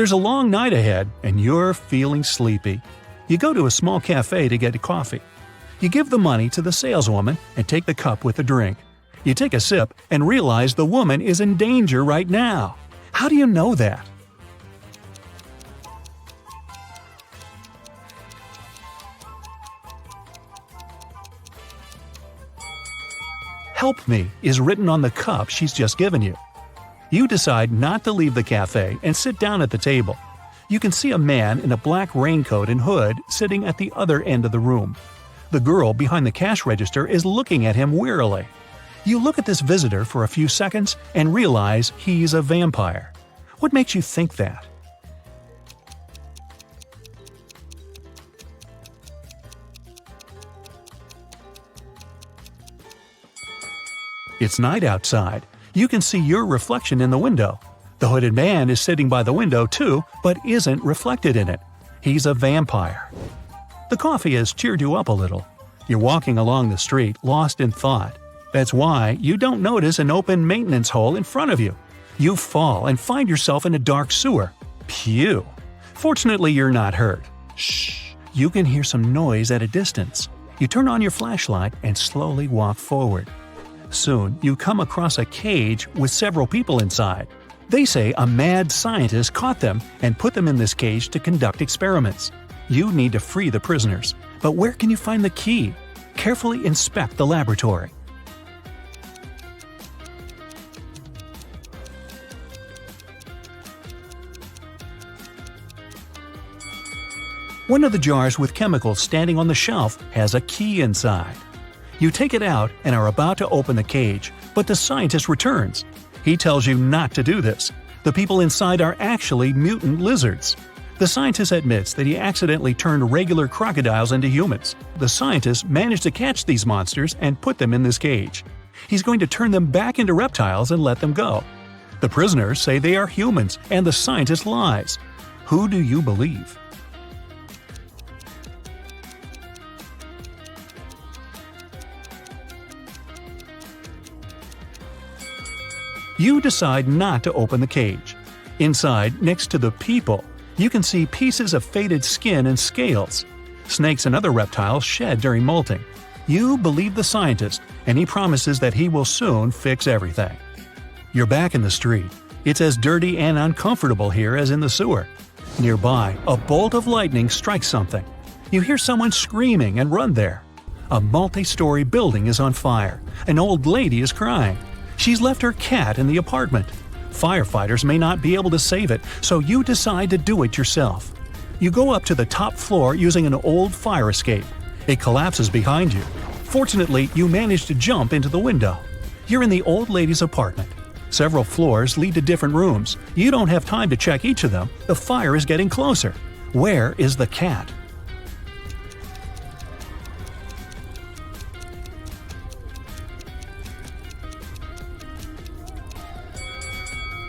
There's a long night ahead, and you're feeling sleepy. You go to a small cafe to get a coffee. You give the money to the saleswoman and take the cup with the drink. You take a sip and realize the woman is in danger right now. How do you know that? "Help me" is written on the cup she's just given you. You decide not to leave the cafe and sit down at the table. You can see a man in a black raincoat and hood sitting at the other end of the room. The girl behind the cash register is looking at him wearily. You look at this visitor for a few seconds and realize he's a vampire. What makes you think that? It's night outside. You can see your reflection in the window. The hooded man is sitting by the window too, but isn't reflected in it. He's a vampire. The coffee has cheered you up a little. You're walking along the street, lost in thought. That's why you don't notice an open maintenance hole in front of you. You fall and find yourself in a dark sewer. Phew! Fortunately, you're not hurt. Shh! You can hear some noise at a distance. You turn on your flashlight and slowly walk forward. Soon, you come across a cage with several people inside. They say a mad scientist caught them and put them in this cage to conduct experiments. You need to free the prisoners. But where can you find the key? Carefully inspect the laboratory. One of the jars with chemicals standing on the shelf has a key inside. You take it out and are about to open the cage, but the scientist returns. He tells you not to do this. The people inside are actually mutant lizards. The scientist admits that he accidentally turned regular crocodiles into humans. The scientist managed to catch these monsters and put them in this cage. He's going to turn them back into reptiles and let them go. The prisoners say they are humans, and the scientist lies. Who do you believe? You decide not to open the cage. Inside, next to the people, you can see pieces of faded skin and scales. Snakes and other reptiles shed during molting. You believe the scientist, and he promises that he will soon fix everything. You're back in the street. It's as dirty and uncomfortable here as in the sewer. Nearby, a bolt of lightning strikes something. You hear someone screaming and run there. A multi-story building is on fire. An old lady is crying. She's left her cat in the apartment. Firefighters may not be able to save it, so you decide to do it yourself. You go up to the top floor using an old fire escape. It collapses behind you. Fortunately, you manage to jump into the window. You're in the old lady's apartment. Several floors lead to different rooms. You don't have time to check each of them. The fire is getting closer. Where is the cat?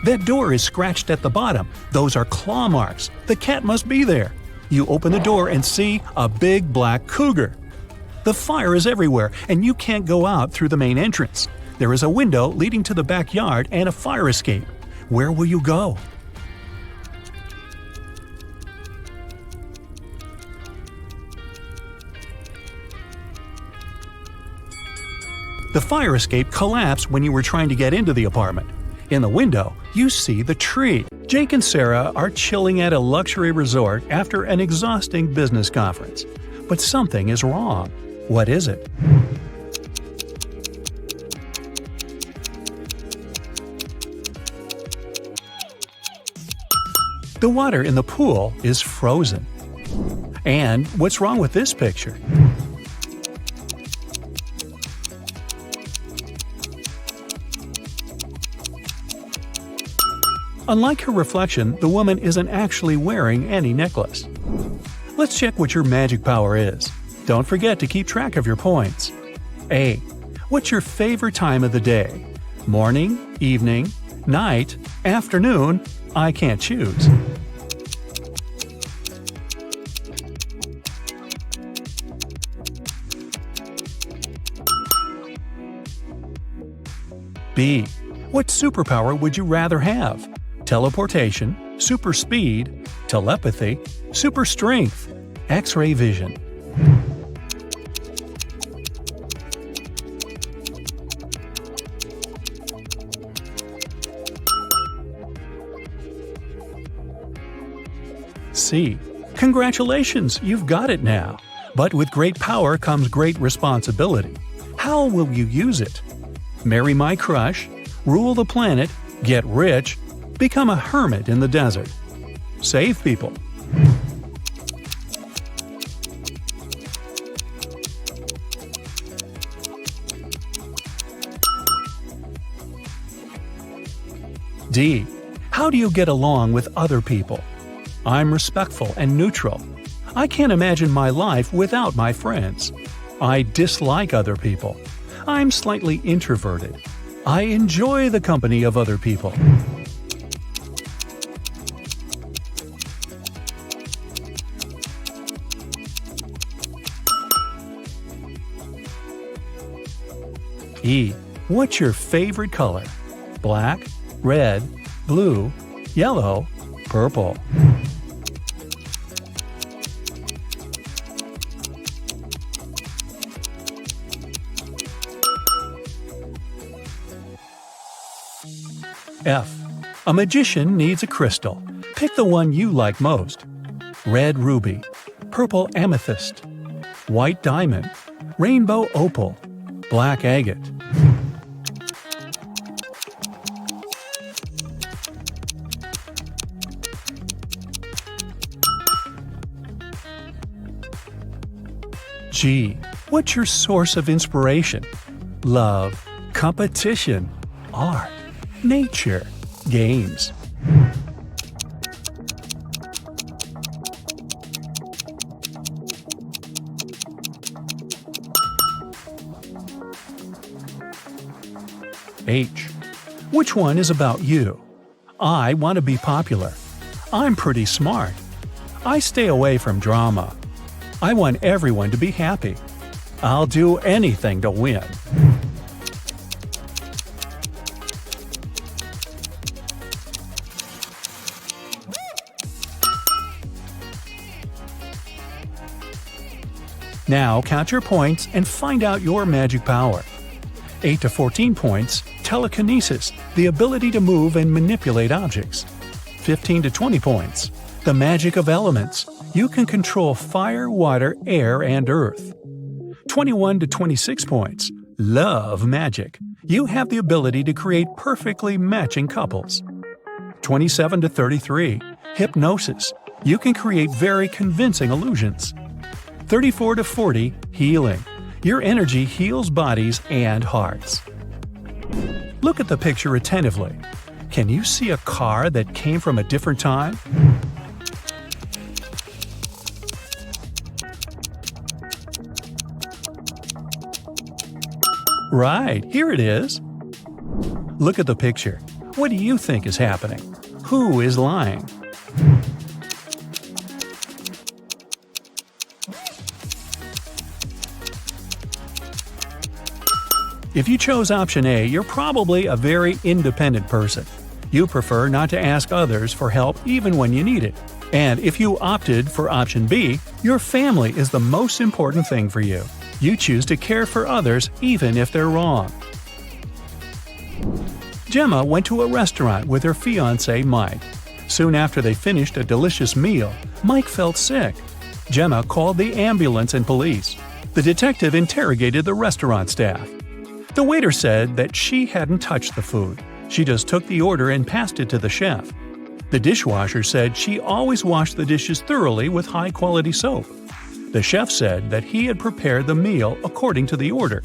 That door is scratched at the bottom. Those are claw marks. The cat must be there. You open the door and see a big black cougar. The fire is everywhere, and you can't go out through the main entrance. There is a window leading to the backyard and a fire escape. Where will you go? The fire escape collapsed when you were trying to get into the apartment. In the window, you see the tree. Jake and Sarah are chilling at a luxury resort after an exhausting business conference. But something is wrong. What is it? The water in the pool is frozen. And what's wrong with this picture? Unlike her reflection, the woman isn't actually wearing any necklace. Let's check what your magic power is. Don't forget to keep track of your points. A. What's your favorite time of the day? Morning, evening, night, afternoon? I can't choose. B. What superpower would you rather have? Teleportation, super speed, telepathy, super strength, X-ray vision. C. Congratulations, you've got it now. But with great power comes great responsibility. How will you use it? Marry my crush, rule the planet, get rich, become a hermit in the desert. Save people. D. How do you get along with other people? I'm respectful and neutral. I can't imagine my life without my friends. I dislike other people. I'm slightly introverted. I enjoy the company of other people. E. What's your favorite color? Black, red, blue, yellow, purple. F. A magician needs a crystal. Pick the one you like most. Red ruby, purple amethyst, white diamond, rainbow opal, black agate. G. What's your source of inspiration? Love, competition, art, nature, games. H. Which one is about you? I want to be popular. I'm pretty smart. I stay away from drama. I want everyone to be happy. I'll do anything to win. Now count your points and find out your magic power. 8 to 14 points, telekinesis, the ability to move and manipulate objects. 15 to 20 points, the magic of elements. You can control fire, water, air, and earth. 21 to 26 points, love magic. You have the ability to create perfectly matching couples. 27 to 33, hypnosis. You can create very convincing illusions. 34 to 40, healing. Your energy heals bodies and hearts. Look at the picture attentively. Can you see a car that came from a different time? Right, here it is. Look at the picture. What do you think is happening? Who is lying? If you chose option A, you're probably a very independent person. You prefer not to ask others for help even when you need it. And if you opted for option B, your family is the most important thing for you. You choose to care for others even if they're wrong. Gemma went to a restaurant with her fiancé Mike. Soon after they finished a delicious meal, Mike felt sick. Gemma called the ambulance and police. The detective interrogated the restaurant staff. The waiter said that she hadn't touched the food. She just took the order and passed it to the chef. The dishwasher said she always washed the dishes thoroughly with high-quality soap. The chef said that he had prepared the meal according to the order.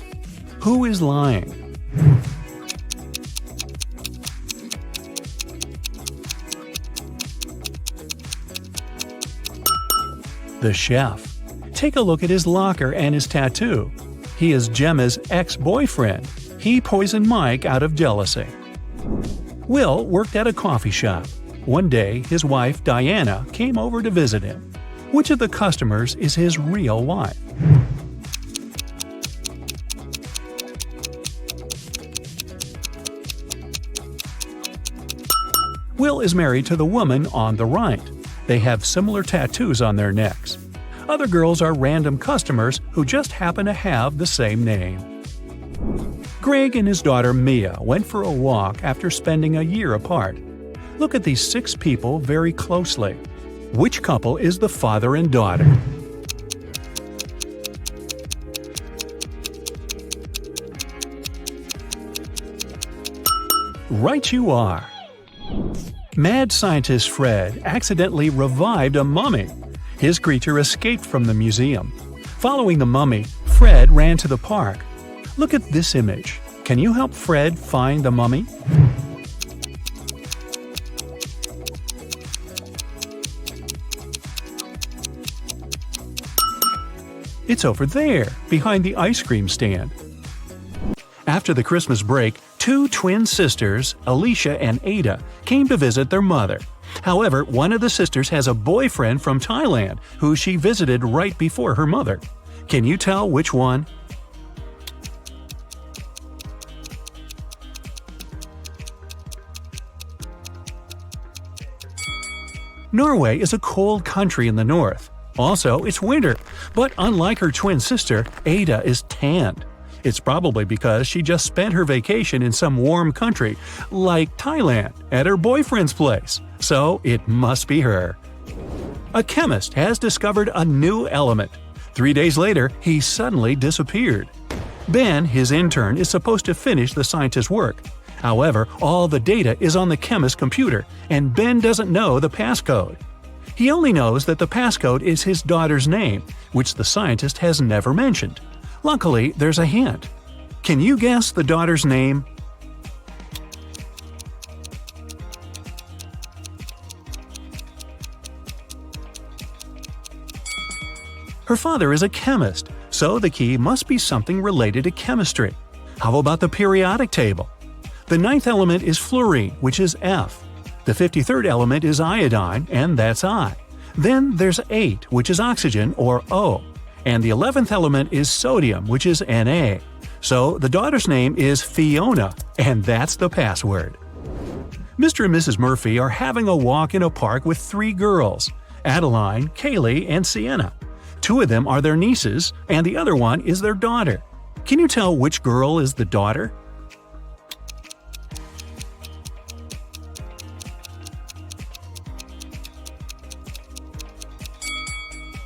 Who is lying? The chef. Take a look at his locker and his tattoo. He is Gemma's ex-boyfriend. He poisoned Mike out of jealousy. Will worked at a coffee shop. One day, his wife, Diana, came over to visit him. Which of the customers is his real wife? Will is married to the woman on the right. They have similar tattoos on their necks. Other girls are random customers who just happen to have the same name. Greg and his daughter Mia went for a walk after spending a year apart. Look at these 6 people very closely. Which couple is the father and daughter? Right you are! Mad scientist Fred accidentally revived a mummy. His creature escaped from the museum. Following the mummy, Fred ran to the park. Look at this image. Can you help Fred find the mummy? It's over there, behind the ice cream stand. After the Christmas break, 2 twin sisters, Alicia and Ada, came to visit their mother. However, one of the sisters has a boyfriend from Thailand who she visited right before her mother. Can you tell which one? Norway is a cold country in the north. Also, it's winter, but unlike her twin sister, Ada is tanned. It's probably because she just spent her vacation in some warm country, like Thailand, at her boyfriend's place. So it must be her. A chemist has discovered a new element. 3 days later, he suddenly disappeared. Ben, his intern, is supposed to finish the scientist's work. However, all the data is on the chemist's computer, and Ben doesn't know the passcode. He only knows that the passcode is his daughter's name, which the scientist has never mentioned. Luckily, there's a hint. Can you guess the daughter's name? Her father is a chemist, so the key must be something related to chemistry. How about the periodic table? The 9th element is fluorine, which is F. The 53rd element is iodine, and that's I. Then there's 8, which is oxygen, or O. And the 11th element is sodium, which is Na. So the daughter's name is Fiona, and that's the password. Mr. and Mrs. Murphy are having a walk in a park with 3 girls, Adeline, Kaylee, and Sienna. 2 of them are their nieces, and the other one is their daughter. Can you tell which girl is the daughter?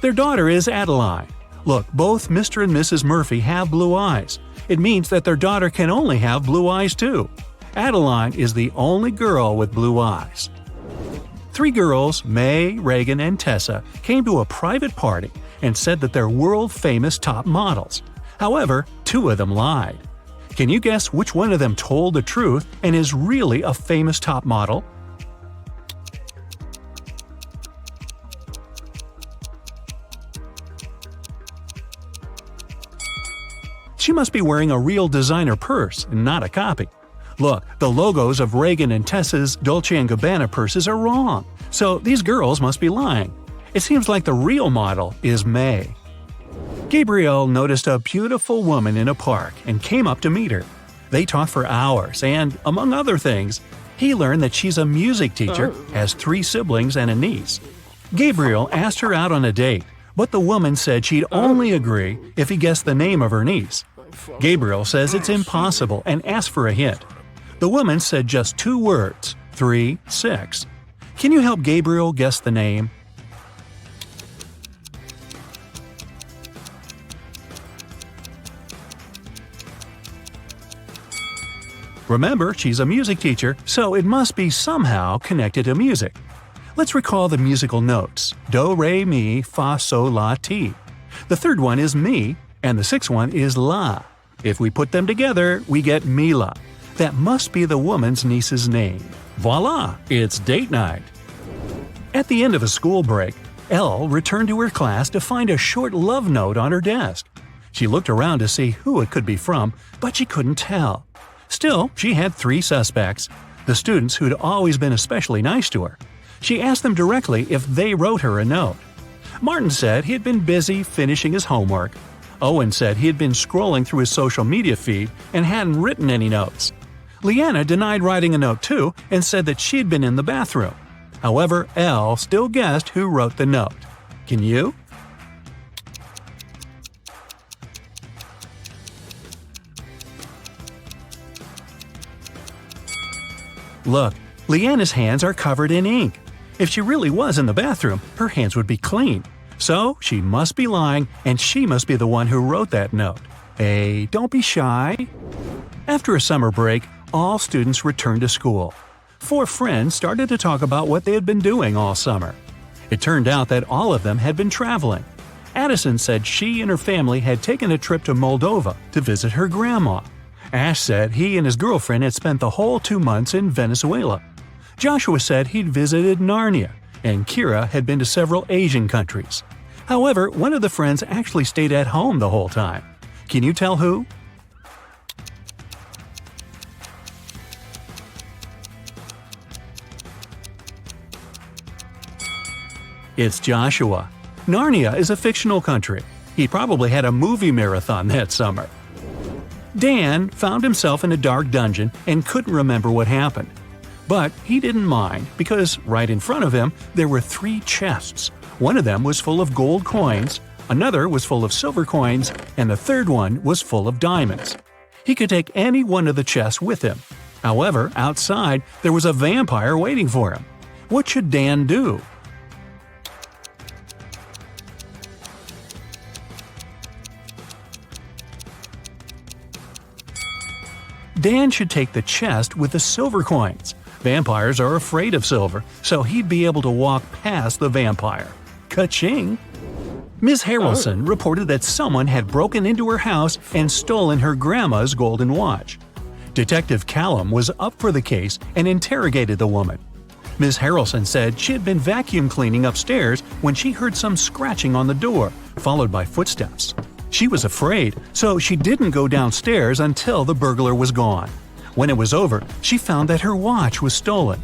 Their daughter is Adeline. Look, both Mr. and Mrs. Murphy have blue eyes. It means that their daughter can only have blue eyes too. Adeline is the only girl with blue eyes. 3 girls, May, Reagan, and Tessa, came to a private party and said that they're world-famous top models. However, 2 of them lied. Can you guess which one of them told the truth and is really a famous top model? She must be wearing a real designer purse and not a copy. Look, the logos of Reagan and Tessa's Dolce & Gabbana purses are wrong, so these girls must be lying. It seems like the real model is May. Gabriel noticed a beautiful woman in a park and came up to meet her. They talked for hours and, among other things, he learned that she's a music teacher, has 3 siblings and a niece. Gabriel asked her out on a date, but the woman said she'd only agree if he guessed the name of her niece. Gabriel says it's impossible and asked for a hint. The woman said just 2 words, 3, 6. Can you help Gabriel guess the name? Remember, she's a music teacher, so it must be somehow connected to music. Let's recall the musical notes: do, re, mi, fa, sol, la, ti. The 3rd one is mi, and the 6th one is la. If we put them together, we get Mila. That must be the woman's niece's name. Voila! It's date night. At the end of a school break, Elle returned to her class to find a short love note on her desk. She looked around to see who it could be from, but she couldn't tell. Still, she had 3 suspects, the students who'd always been especially nice to her. She asked them directly if they wrote her a note. Martin said he had been busy finishing his homework. Owen said he had been scrolling through his social media feed and hadn't written any notes. Leanna denied writing a note too and said that she'd been in the bathroom. However, Elle still guessed who wrote the note. Can you? Look, Leanna's hands are covered in ink. If she really was in the bathroom, her hands would be clean. So she must be lying, and she must be the one who wrote that note. Hey, don't be shy. After a summer break, all students returned to school. 4 friends started to talk about what they had been doing all summer. It turned out that all of them had been traveling. Addison said she and her family had taken a trip to Moldova to visit her grandma. Ash said he and his girlfriend had spent the whole 2 months in Venezuela. Joshua said he'd visited Narnia, and Kira had been to several Asian countries. However, one of the friends actually stayed at home the whole time. Can you tell who? It's Joshua. Narnia is a fictional country. He probably had a movie marathon that summer. Dan found himself in a dark dungeon and couldn't remember what happened. But he didn't mind because right in front of him there were 3 chests. One of them was full of gold coins, another was full of silver coins, and the third one was full of diamonds. He could take any one of the chests with him. However, outside there was a vampire waiting for him. What should Dan do? Dan should take the chest with the silver coins. Vampires are afraid of silver, so he'd be able to walk past the vampire. Ka-ching! Ms. Harrelson reported that someone had broken into her house and stolen her grandma's golden watch. Detective Callum was up for the case and interrogated the woman. Ms. Harrelson said she had been vacuum cleaning upstairs when she heard some scratching on the door, followed by footsteps. She was afraid, so she didn't go downstairs until the burglar was gone. When it was over, she found that her watch was stolen.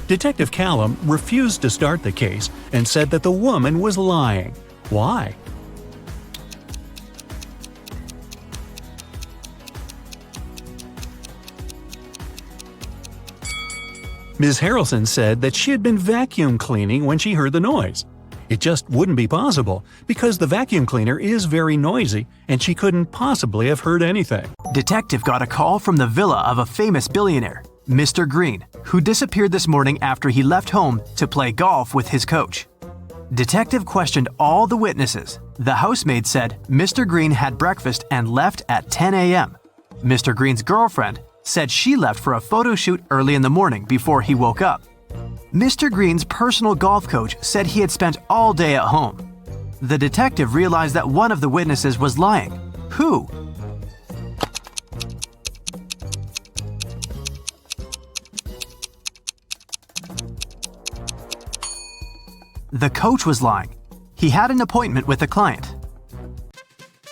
Detective Callum refused to start the case and said that the woman was lying. Why? Ms. Harrelson said that she had been vacuum cleaning when she heard the noise. It just wouldn't be possible because the vacuum cleaner is very noisy and she couldn't possibly have heard anything. Detective got a call from the villa of a famous billionaire, Mr. Green, who disappeared this morning after he left home to play golf with his coach. Detective questioned all the witnesses. The housemaid said Mr. Green had breakfast and left at 10 a.m. Mr. Green's girlfriend said she left for a photo shoot early in the morning before he woke up. Mr. Green's personal golf coach said he had spent all day at home. The detective realized that one of the witnesses was lying. Who? The coach was lying. He had an appointment with a client.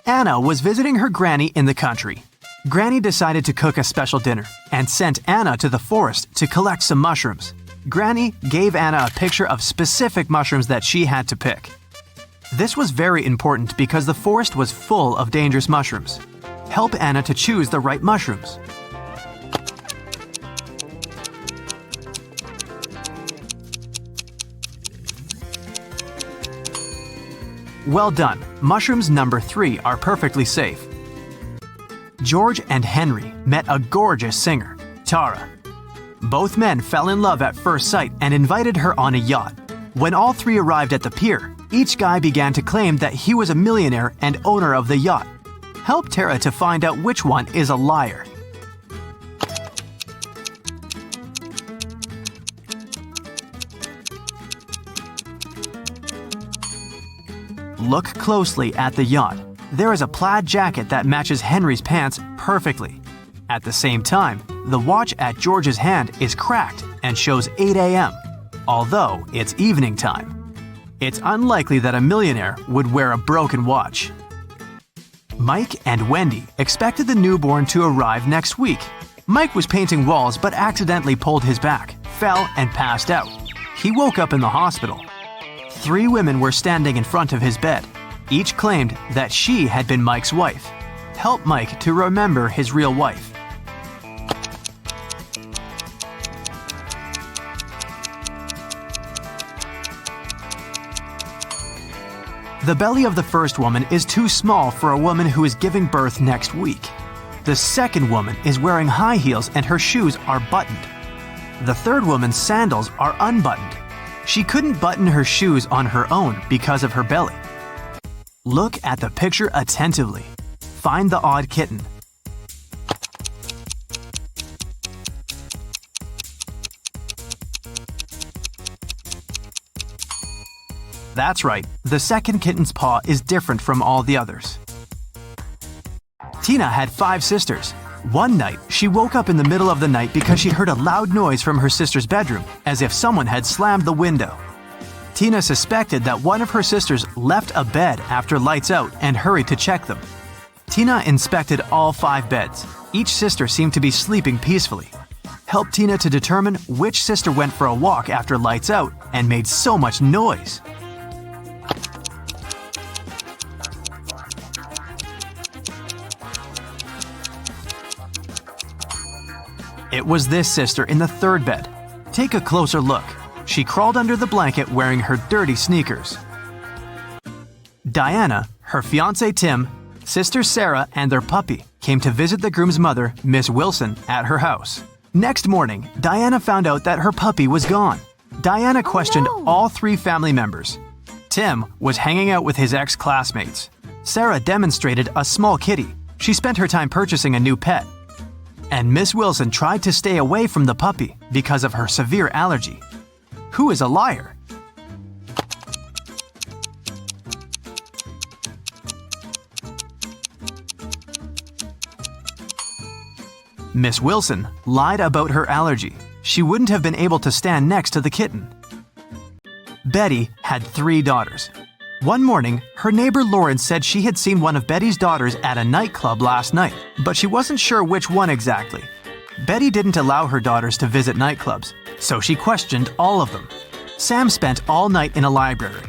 Anna was visiting her granny in the country. Granny decided to cook a special dinner and sent Anna to the forest to collect some mushrooms. Granny gave Anna a picture of specific mushrooms that she had to pick. This was very important because the forest was full of dangerous mushrooms. Help Anna to choose the right mushrooms. Well done. Mushrooms number 3 are perfectly safe. George and Henry met a gorgeous singer, Tara. Both men fell in love at first sight and invited her on a yacht. When all 3 arrived at the pier, each guy began to claim that he was a millionaire and owner of the yacht. Help Tara to find out which one is a liar. Look closely at the yacht. There is a plaid jacket that matches Henry's pants perfectly. At the same time, the watch at George's hand is cracked and shows 8 a.m., although it's evening time. It's unlikely that a millionaire would wear a broken watch. Mike and Wendy expected the newborn to arrive next week. Mike was painting walls but accidentally pulled his back, fell, and passed out. He woke up in the hospital. 3 women were standing in front of his bed. Each claimed that she had been Mike's wife. Help Mike to remember his real wife. The belly of the first woman is too small for a woman who is giving birth next week. The second woman is wearing high heels and her shoes are buttoned. The third woman's sandals are unbuttoned. She couldn't button her shoes on her own because of her belly. Look at the picture attentively. Find the odd kitten. That's right, the second kitten's paw is different from all the others. Tina had 5 sisters. One night, she woke up in the middle of the night because she heard a loud noise from her sister's bedroom, as if someone had slammed the window. Tina suspected that one of her sisters left a bed after lights out and hurried to check them. Tina inspected all 5 beds. Each sister seemed to be sleeping peacefully. Helped Tina to determine which sister went for a walk after lights out and made so much noise. It was this sister in the third bed. Take a closer look. She crawled under the blanket wearing her dirty sneakers. Diana, her fiancé Tim, sister Sarah, and their puppy came to visit the groom's mother, Miss Wilson, at her house. Next morning, Diana found out that her puppy was gone. Diana questioned all 3 family members. Tim was hanging out with his ex-classmates. Sarah demonstrated a small kitty. She spent her time purchasing a new pet. And Miss Wilson tried to stay away from the puppy because of her severe allergy. Who is a liar? Miss Wilson lied about her allergy. She wouldn't have been able to stand next to the kitten. Betty had 3 daughters. One morning, her neighbor Lauren said she had seen one of Betty's daughters at a nightclub last night, but she wasn't sure which one exactly. Betty didn't allow her daughters to visit nightclubs, so she questioned all of them. Sam spent all night in a library.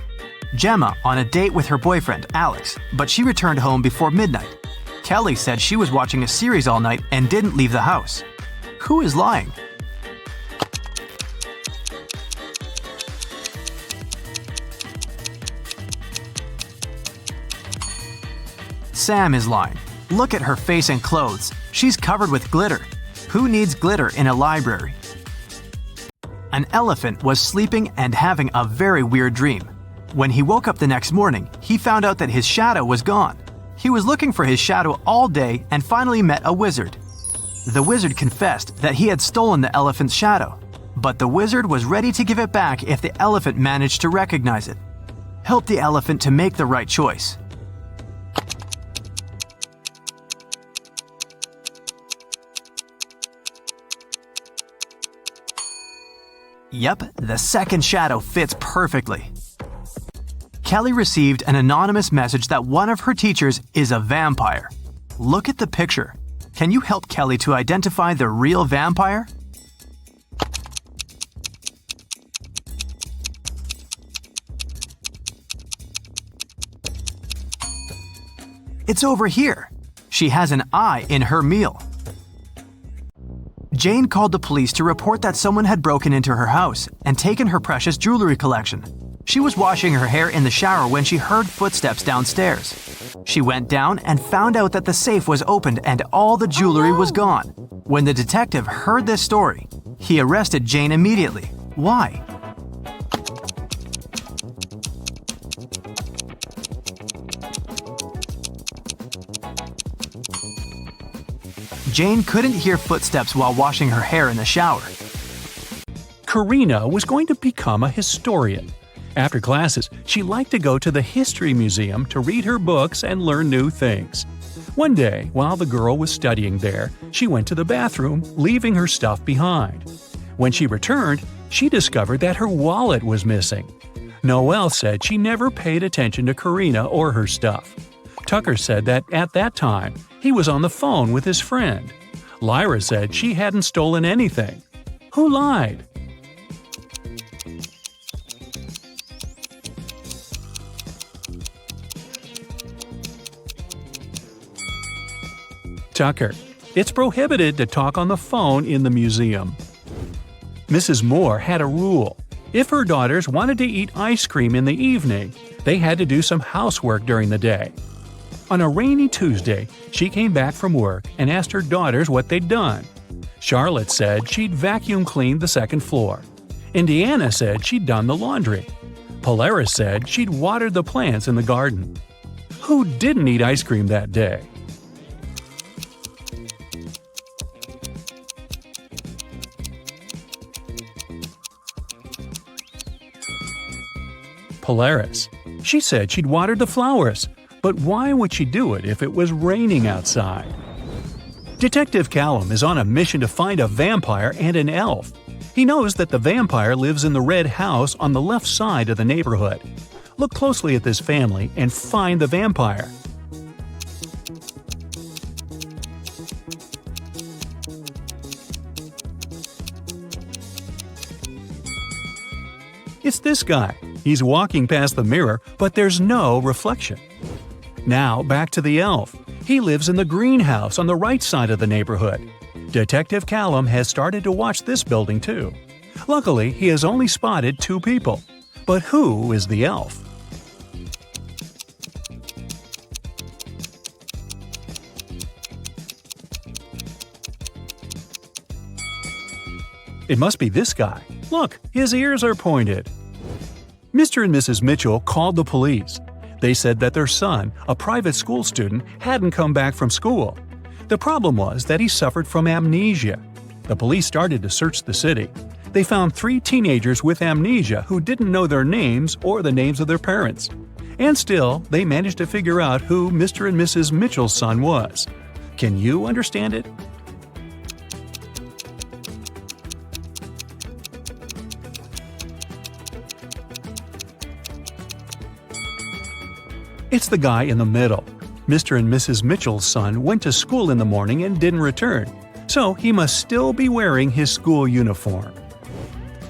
Gemma on a date with her boyfriend, Alex, but she returned home before midnight. Kelly said she was watching a series all night and didn't leave the house. Who is lying? Sam is lying. Look at her face and clothes. She's covered with glitter. Who needs glitter in a library? An elephant was sleeping and having a very weird dream. When he woke up the next morning, he found out that his shadow was gone. He was looking for his shadow all day and finally met a wizard. The wizard confessed that he had stolen the elephant's shadow, but the wizard was ready to give it back if the elephant managed to recognize it. Help the elephant to make the right choice. Yep, the second shadow fits perfectly. Kelly received an anonymous message that one of her teachers is a vampire. Look at the picture. Can you help Kelly to identify the real vampire? It's over here. She has an eye in her meal. Jane called the police to report that someone had broken into her house and taken her precious jewelry collection. She was washing her hair in the shower when she heard footsteps downstairs. She went down and found out that the safe was opened and all the jewelry was gone. When the detective heard this story, he arrested Jane immediately. Why? Jane couldn't hear footsteps while washing her hair in the shower. Karina was going to become a historian. After classes, she liked to go to the History Museum to read her books and learn new things. One day, while the girl was studying there, she went to the bathroom, leaving her stuff behind. When she returned, she discovered that her wallet was missing. Noelle said she never paid attention to Karina or her stuff. Tucker said that at that time, he was on the phone with his friend. Lyra said she hadn't stolen anything. Who lied? Tucker. It's prohibited to talk on the phone in the museum. Mrs. Moore had a rule. If her daughters wanted to eat ice cream in the evening, They had to do some housework during the day. On a rainy Tuesday, she came back from work and asked her daughters what they'd done. Charlotte said she'd vacuum cleaned the second floor. Indiana said she'd done the laundry. Polaris said she'd watered the plants in the garden. Who didn't eat ice cream that day? Polaris. She said she'd watered the flowers, but why would she do it if it was raining outside? Detective Callum is on a mission to find a vampire and an elf. He knows that the vampire lives in the red house on the left side of the neighborhood. Look closely at this family and find the vampire. It's this guy. He's walking past the mirror, but there's no reflection. Now back to the elf. He lives in the greenhouse on the right side of the neighborhood. Detective Callum has started to watch this building too. Luckily, he has only spotted 2 people. But who is the elf? It must be this guy. Look, his ears are pointed. Mr. and Mrs. Mitchell called the police. They said that their son, a private school student, hadn't come back from school. The problem was that he suffered from amnesia. The police started to search the city. They found 3 teenagers with amnesia who didn't know their names or the names of their parents. And still, they managed to figure out who Mr. and Mrs. Mitchell's son was. Can you understand it? It's the guy in the middle. Mr. and Mrs. Mitchell's son went to school in the morning and didn't return, so he must still be wearing his school uniform.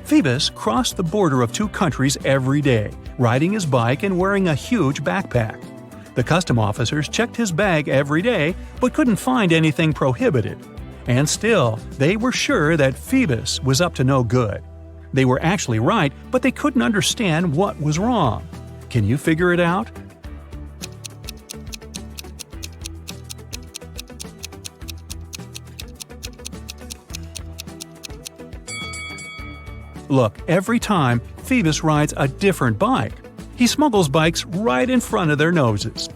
Phoebus crossed the border of 2 countries every day, riding his bike and wearing a huge backpack. The custom officers checked his bag every day but couldn't find anything prohibited. And still, they were sure that Phoebus was up to no good. They were actually right, but they couldn't understand what was wrong. Can you figure it out? Look, every time, Phoebus rides a different bike. He smuggles bikes right in front of their noses.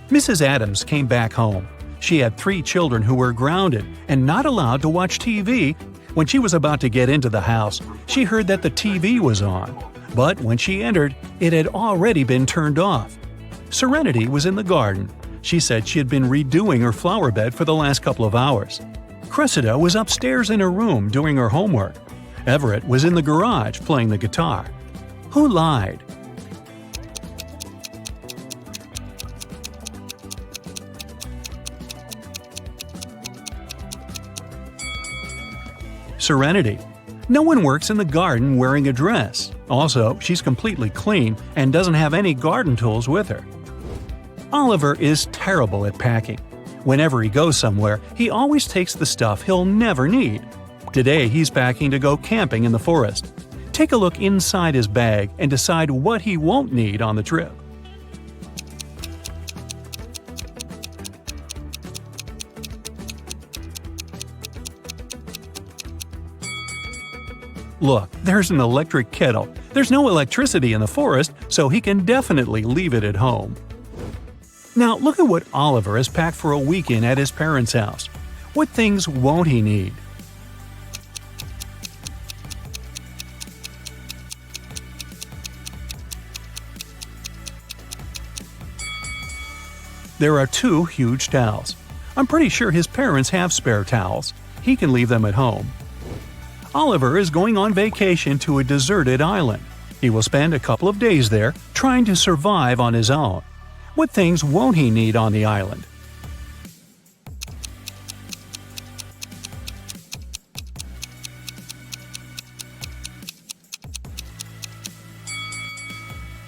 Mrs. Adams came back home. She had 3 children who were grounded and not allowed to watch TV. When she was about to get into the house, she heard that the TV was on. But when she entered, it had already been turned off. Serenity was in the garden. She said she had been redoing her flower bed for the last couple of hours. Cressida was upstairs in her room doing her homework. Everett was in the garage playing the guitar. Who lied? Serenity. No one works in the garden wearing a dress. Also, she's completely clean and doesn't have any garden tools with her. Oliver is terrible at packing. Whenever he goes somewhere, he always takes the stuff he'll never need. Today, he's packing to go camping in the forest. Take a look inside his bag and decide what he won't need on the trip. Look, there's an electric kettle. There's no electricity in the forest, so he can definitely leave it at home. Now look at what Oliver has packed for a weekend at his parents' house. What things won't he need? There are 2 huge towels. I'm pretty sure his parents have spare towels. He can leave them at home. Oliver is going on vacation to a deserted island. He will spend a couple of days there, trying to survive on his own. What things won't he need on the island?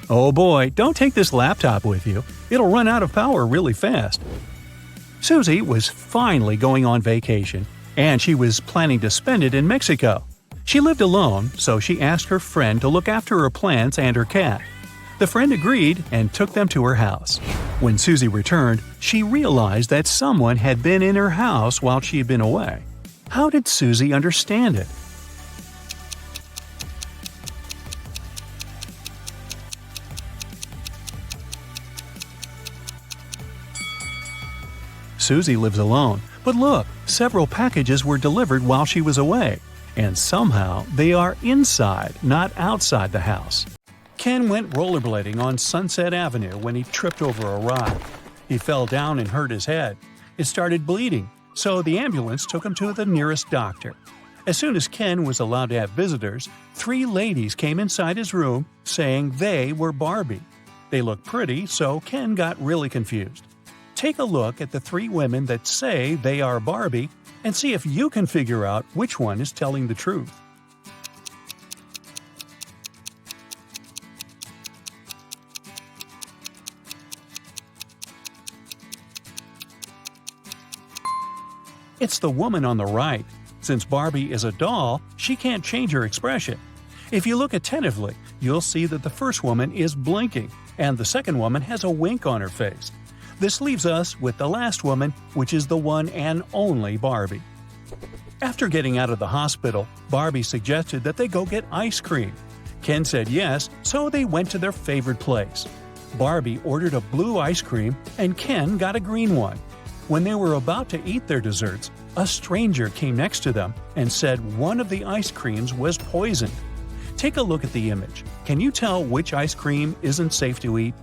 Oh boy, don't take this laptop with you. It'll run out of power really fast. Susie was finally going on vacation, and she was planning to spend it in Mexico. She lived alone, so she asked her friend to look after her plants and her cat. The friend agreed and took them to her house. When Susie returned, she realized that someone had been in her house while she had been away. How did Susie understand it? Susie lives alone, but look, several packages were delivered while she was away, and somehow they are inside, not outside the house. Ken went rollerblading on Sunset Avenue when he tripped over a rock. He fell down and hurt his head. It started bleeding, so the ambulance took him to the nearest doctor. As soon as Ken was allowed to have visitors, 3 ladies came inside his room saying they were Barbie. They looked pretty, so Ken got really confused. Take a look at the 3 women that say they are Barbie and see if you can figure out which one is telling the truth. It's the woman on the right. Since Barbie is a doll, she can't change her expression. If you look attentively, you'll see that the first woman is blinking, and the second woman has a wink on her face. This leaves us with the last woman, which is the one and only Barbie. After getting out of the hospital, Barbie suggested that they go get ice cream. Ken said yes, so they went to their favorite place. Barbie ordered a blue ice cream, and Ken got a green one. When they were about to eat their desserts, a stranger came next to them and said one of the ice creams was poisoned. Take a look at the image. Can you tell which ice cream isn't safe to eat?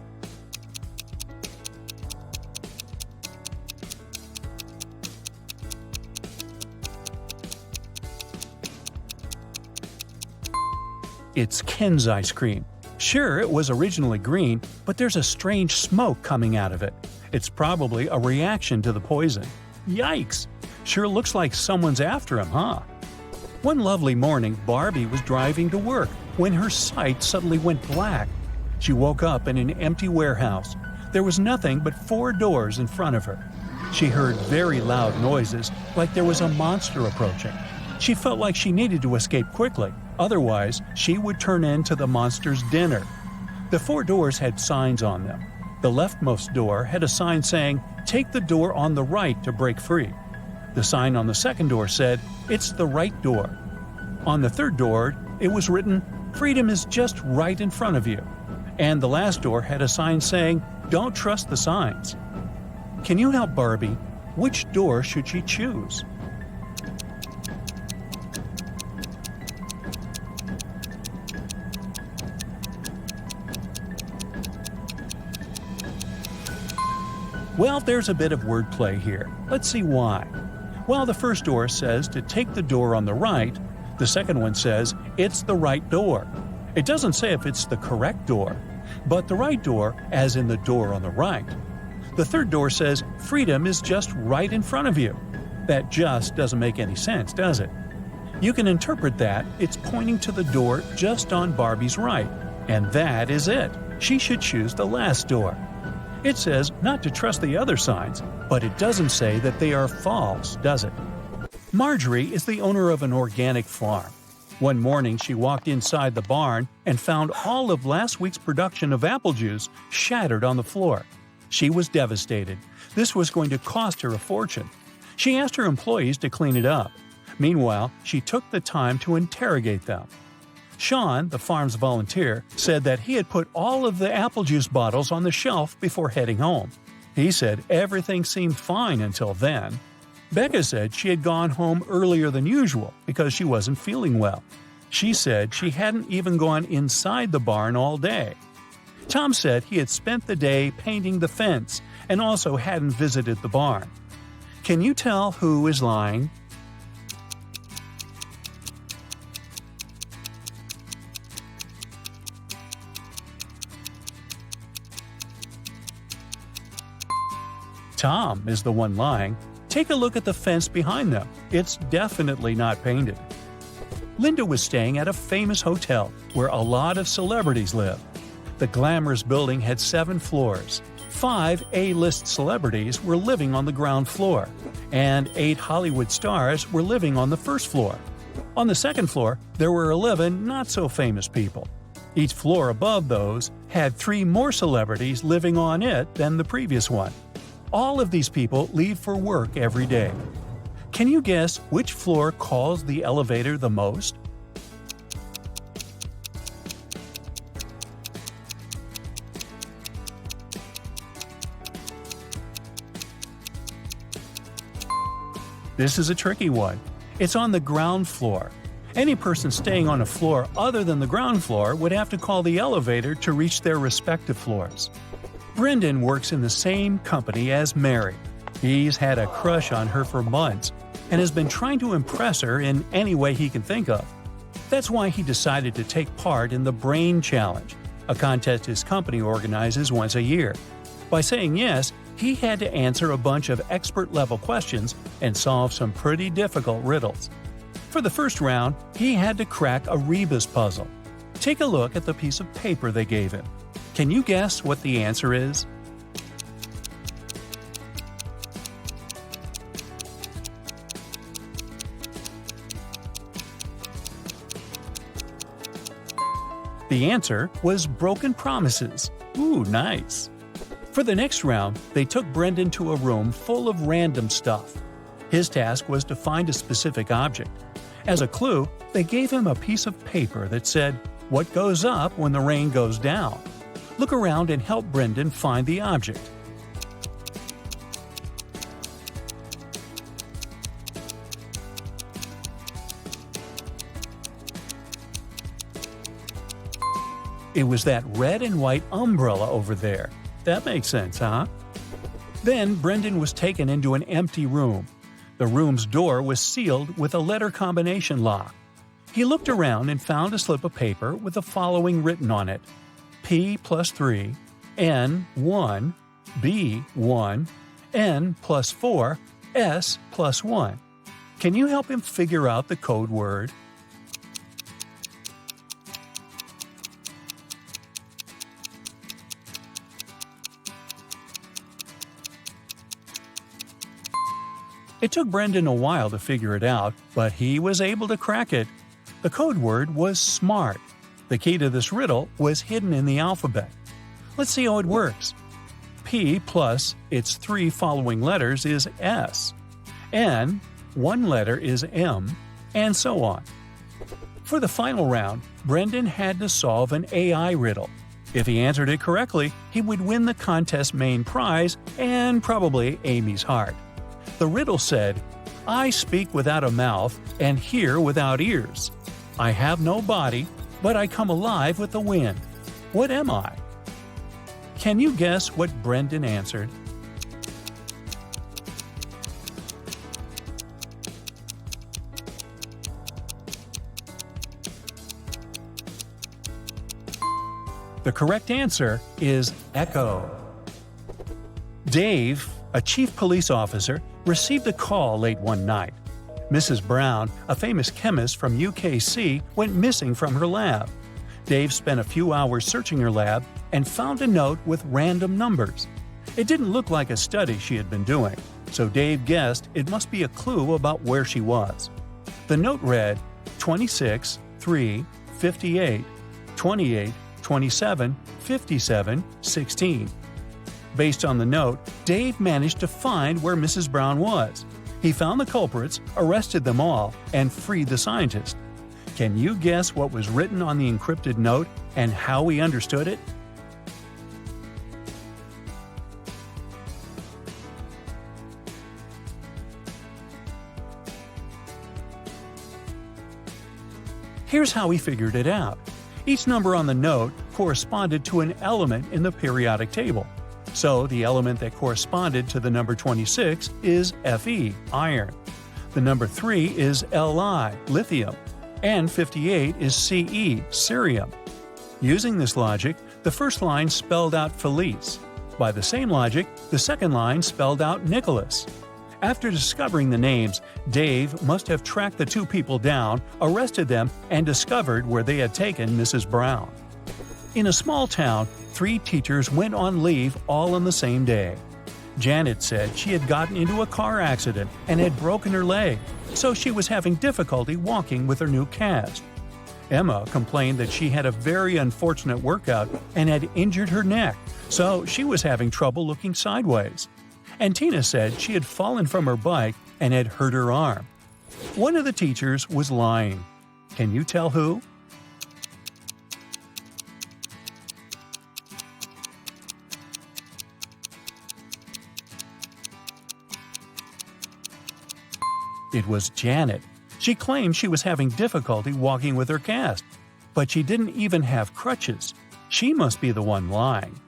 It's Ken's ice cream. Sure, it was originally green, but there's a strange smoke coming out of it. It's probably a reaction to the poison. Yikes! Sure looks like someone's after him, huh? One lovely morning, Barbie was driving to work when her sight suddenly went black. She woke up in an empty warehouse. There was nothing but 4 doors in front of her. She heard very loud noises, like there was a monster approaching. She felt like she needed to escape quickly, otherwise she would turn into the monster's dinner. The 4 doors had signs on them. The leftmost door had a sign saying, "Take the door on the right to break free." The sign on the second door said, "It's the right door." On the third door, it was written, "Freedom is just right in front of you." And the last door had a sign saying, "Don't trust the signs." Can you help Barbie? Which door should she choose? Well, there's a bit of wordplay here. Let's see why. While the first door says to take the door on the right, the second one says it's the right door. It doesn't say if it's the correct door, but the right door as in the door on the right. The third door says freedom is just right in front of you. That just doesn't make any sense, does it? You can interpret that it's pointing to the door just on Barbie's right, and that is it. She should choose the last door. It says not to trust the other signs, but it doesn't say that they are false, does it? Marjorie is the owner of an organic farm. One morning she walked inside the barn and found all of last week's production of apple juice shattered on the floor. She was devastated. This was going to cost her a fortune. She asked her employees to clean it up. Meanwhile, she took the time to interrogate them. Sean, the farm's volunteer, said that he had put all of the apple juice bottles on the shelf before heading home. He said everything seemed fine until then. Becca said she had gone home earlier than usual because she wasn't feeling well. She said she hadn't even gone inside the barn all day. Tom said he had spent the day painting the fence and also hadn't visited the barn. Can you tell who is lying? Tom is the one lying. Take a look at the fence behind them. It's definitely not painted. Linda was staying at a famous hotel where a lot of celebrities live. The glamorous building had 7 floors. 5 A-list celebrities were living on the ground floor, and 8 Hollywood stars were living on the first floor. On the second floor, there were 11 not-so-famous people. Each floor above those had 3 more celebrities living on it than the previous one. All of these people leave for work every day. Can you guess which floor calls the elevator the most? This is a tricky one. It's on the ground floor. Any person staying on a floor other than the ground floor would have to call the elevator to reach their respective floors. Brendan works in the same company as Mary. He's had a crush on her for months and has been trying to impress her in any way he can think of. That's why he decided to take part in the Brain Challenge, a contest his company organizes once a year. By saying yes, he had to answer a bunch of expert-level questions and solve some pretty difficult riddles. For the first round, he had to crack a rebus puzzle. Take a look at the piece of paper they gave him. Can you guess what the answer is? The answer was broken promises. Ooh, nice. For the next round, they took Brendan to a room full of random stuff. His task was to find a specific object. As a clue, they gave him a piece of paper that said, "What goes up when the rain goes down?" Look around and help Brendan find the object. It was that red and white umbrella over there. That makes sense, huh? Then Brendan was taken into an empty room. The room's door was sealed with a letter combination lock. He looked around and found a slip of paper with the following written on it: P plus 3, N 1, B 1, N plus 4, S plus 1. Can you help him figure out the code word? It took Brendan a while to figure it out, but he was able to crack it. The code word was SMART. The key to this riddle was hidden in the alphabet. Let's see how it works. P plus its 3 following letters is S. N, 1 letter is M, and so on. For the final round, Brendan had to solve an AI riddle. If he answered it correctly, he would win the contest's main prize and probably Amy's heart. The riddle said, "I speak without a mouth and hear without ears. I have no body, but I come alive with the wind. What am I?" Can you guess what Brendan answered? The correct answer is echo. Dave, a chief police officer, received a call late one night. Mrs. Brown, a famous chemist from UKC, went missing from her lab. Dave spent a few hours searching her lab and found a note with random numbers. It didn't look like a study she had been doing, so Dave guessed it must be a clue about where she was. The note read 26, 3, 58, 28, 27, 57, 16. Based on the note, Dave managed to find where Mrs. Brown was. He found the culprits, arrested them all, and freed the scientist. Can you guess what was written on the encrypted note and how he understood it? Here's how he figured it out. Each number on the note corresponded to an element in the periodic table. So the element that corresponded to the number 26 is Fe, iron. The number 3 is Li, lithium. And 58 is Ce, cerium. Using this logic, the first line spelled out Felice. By the same logic, the second line spelled out Nicholas. After discovering the names, Dave must have tracked the 2 people down, arrested them, and discovered where they had taken Mrs. Brown. In a small town, 3 teachers went on leave all on the same day. Janet said she had gotten into a car accident and had broken her leg, so she was having difficulty walking with her new cast. Emma complained that she had a very unfortunate workout and had injured her neck, so she was having trouble looking sideways. And Tina said she had fallen from her bike and had hurt her arm. One of the teachers was lying. Can you tell who? It was Janet. She claimed she was having difficulty walking with her cast, but she didn't even have crutches. She must be the one lying.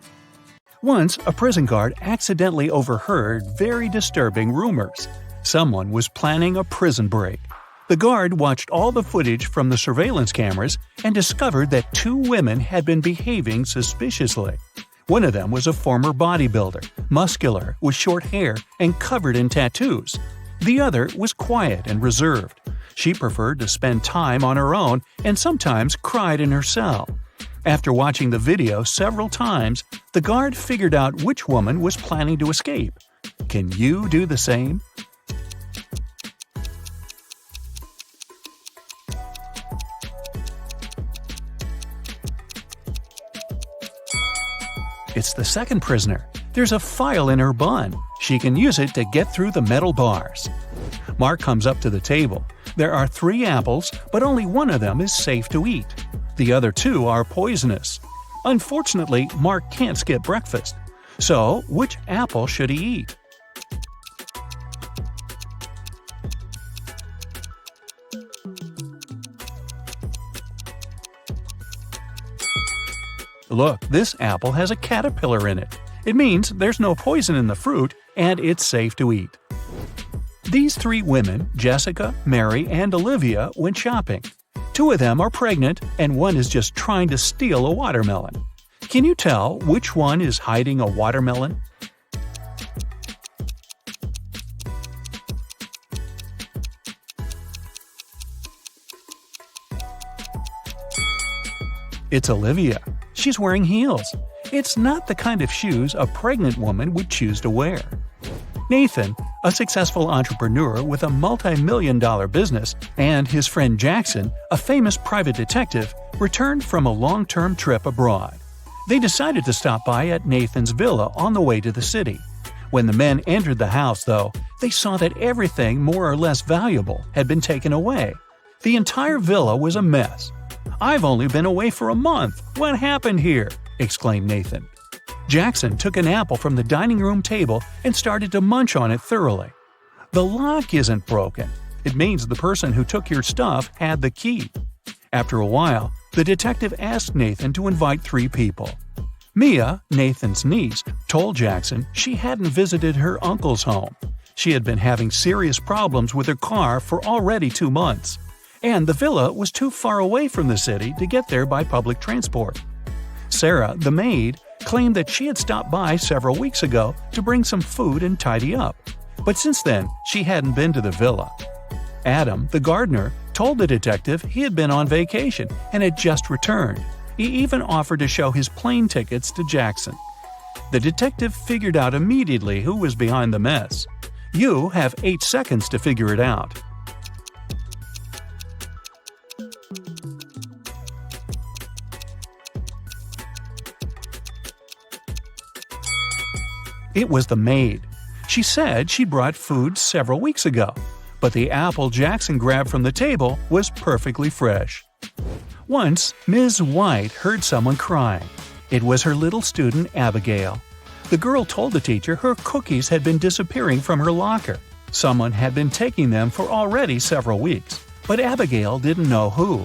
Once, a prison guard accidentally overheard very disturbing rumors. Someone was planning a prison break. The guard watched all the footage from the surveillance cameras and discovered that 2 women had been behaving suspiciously. One of them was a former bodybuilder, muscular, with short hair, and covered in tattoos. The other was quiet and reserved. She preferred to spend time on her own and sometimes cried in her cell. After watching the video several times, the guard figured out which woman was planning to escape. Can you do the same? It's the second prisoner. There's a file in her bun. She can use it to get through the metal bars. Mark comes up to the table. There are 3 apples, but only one of them is safe to eat. The other 2 are poisonous. Unfortunately, Mark can't skip breakfast. So, which apple should he eat? Look, this apple has a caterpillar in it. It means there's no poison in the fruit and it's safe to eat. These 3 women, Jessica, Mary, and Olivia, went shopping. 2 of them are pregnant and one is just trying to steal a watermelon. Can you tell which one is hiding a watermelon? It's Olivia. She's wearing heels. It's not the kind of shoes a pregnant woman would choose to wear. Nathan, a successful entrepreneur with a multi-million-dollar business, and his friend Jackson, a famous private detective, returned from a long-term trip abroad. They decided to stop by at Nathan's villa on the way to the city. When the men entered the house, though, they saw that everything more or less valuable had been taken away. The entire villa was a mess. "I've only been away for a month. What happened here?" exclaimed Nathan. Jackson took an apple from the dining room table and started to munch on it thoroughly. "The lock isn't broken. It means the person who took your stuff had the key." After a while, the detective asked Nathan to invite 3 people. Mia, Nathan's niece, told Jackson she hadn't visited her uncle's home. She had been having serious problems with her car for already 2 months, and the villa was too far away from the city to get there by public transport. Sarah, the maid, claimed that she had stopped by several weeks ago to bring some food and tidy up, but since then she hadn't been to the villa. Adam, the gardener, told the detective he had been on vacation and had just returned. He even offered to show his plane tickets to Jackson. The detective figured out immediately who was behind the mess. You have 8 seconds to figure it out. It was the maid. She said she brought food several weeks ago, but the apple Jackson grabbed from the table was perfectly fresh. Once, Ms. White heard someone crying. It was her little student, Abigail. The girl told the teacher her cookies had been disappearing from her locker. Someone had been taking them for already several weeks, but Abigail didn't know who.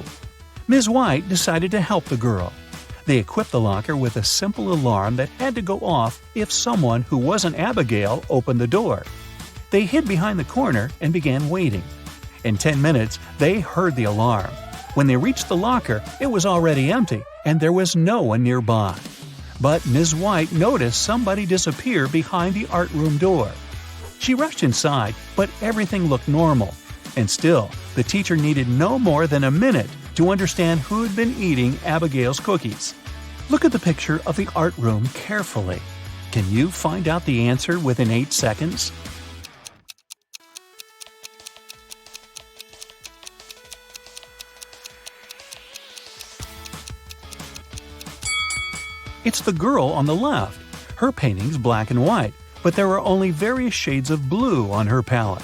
Ms. White decided to help the girl. They equipped the locker with a simple alarm that had to go off if someone who wasn't Abigail opened the door. They hid behind the corner and began waiting. In 10 minutes, they heard the alarm. When they reached the locker, it was already empty and there was no one nearby. But Ms. White noticed somebody disappear behind the art room door. She rushed inside, but everything looked normal. And still, the teacher needed no more than a minute to understand who had been eating Abigail's cookies. Look at the picture of the art room carefully. Can you find out the answer within 8 seconds? It's the girl on the left. Her painting's black and white, but there are only various shades of blue on her palette.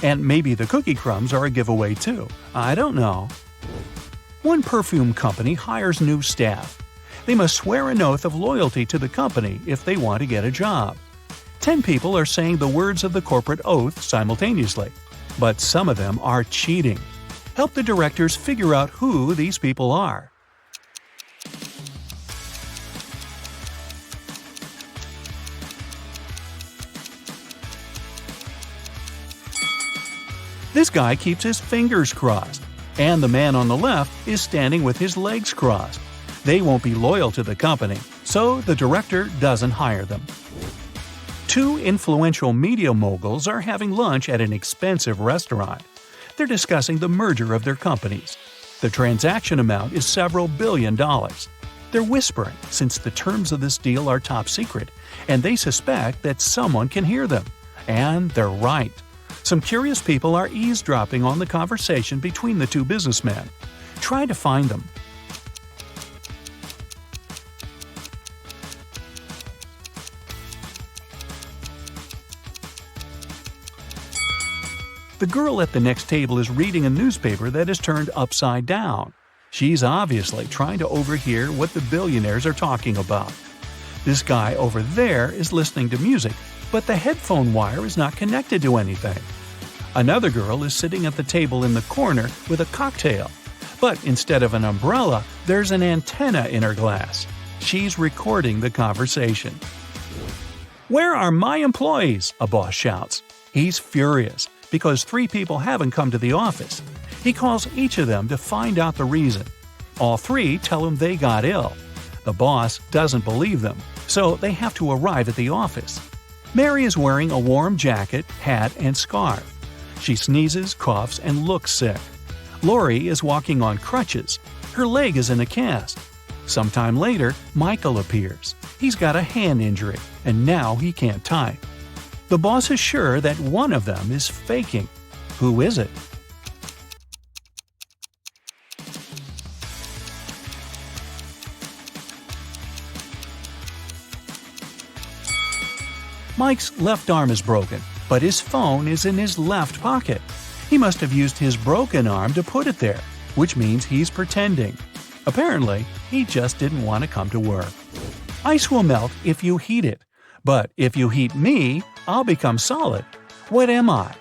And maybe the cookie crumbs are a giveaway too. I don't know. One perfume company hires new staff. They must swear an oath of loyalty to the company if they want to get a job. 10 people are saying the words of the corporate oath simultaneously, but some of them are cheating. Help the directors figure out who these people are. This guy keeps his fingers crossed, and the man on the left is standing with his legs crossed. They won't be loyal to the company, so the director doesn't hire them. Two influential media moguls are having lunch at an expensive restaurant. They're discussing the merger of their companies. The transaction amount is several $billion. They're whispering since the terms of this deal are top secret, and they suspect that someone can hear them. And they're right. Some curious people are eavesdropping on the conversation between the two businessmen. Try to find them. The girl at the next table is reading a newspaper that is turned upside down. She's obviously trying to overhear what the billionaires are talking about. This guy over there is listening to music, but the headphone wire is not connected to anything. Another girl is sitting at the table in the corner with a cocktail, but instead of an umbrella, there's an antenna in her glass. She's recording the conversation. "Where are my employees?" a boss shouts. He's furious because 3 people haven't come to the office. He calls each of them to find out the reason. All 3 tell him they got ill. The boss doesn't believe them, so they have to arrive at the office. Mary is wearing a warm jacket, hat, and scarf. She sneezes, coughs, and looks sick. Lori is walking on crutches. Her leg is in a cast. Sometime later, Michael appears. He's got a hand injury, and now he can't type. The boss is sure that one of them is faking. Who is it? Mike's left arm is broken, but his phone is in his left pocket. He must have used his broken arm to put it there, which means he's pretending. Apparently, he just didn't want to come to work. Ice will melt if you heat it, but if you heat me, I'll become solid. What am I?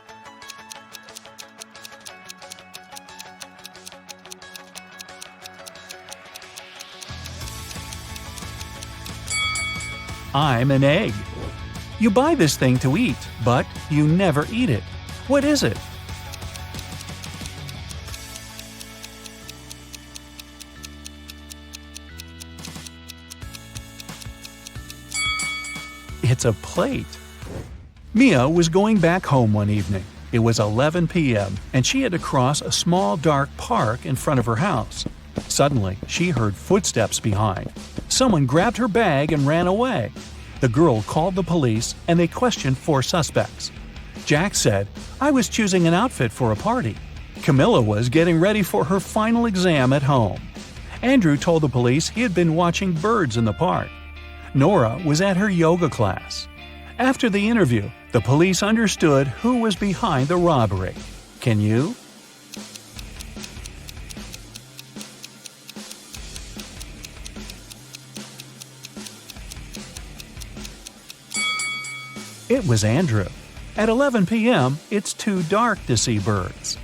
I'm an egg. You buy this thing to eat, but you never eat it. What is it? It's a plate. Mia was going back home one evening. It was 11 p.m., and she had to cross a small dark park in front of her house. Suddenly, she heard footsteps behind. Someone grabbed her bag and ran away. The girl called the police, and they questioned 4 suspects. Jack said, "I was choosing an outfit for a party." Camilla was getting ready for her final exam at home. Andrew told the police he had been watching birds in the park. Nora was at her yoga class. After the interview, the police understood who was behind the robbery. Can you? It was Andrew. At 11 p.m., it's too dark to see birds.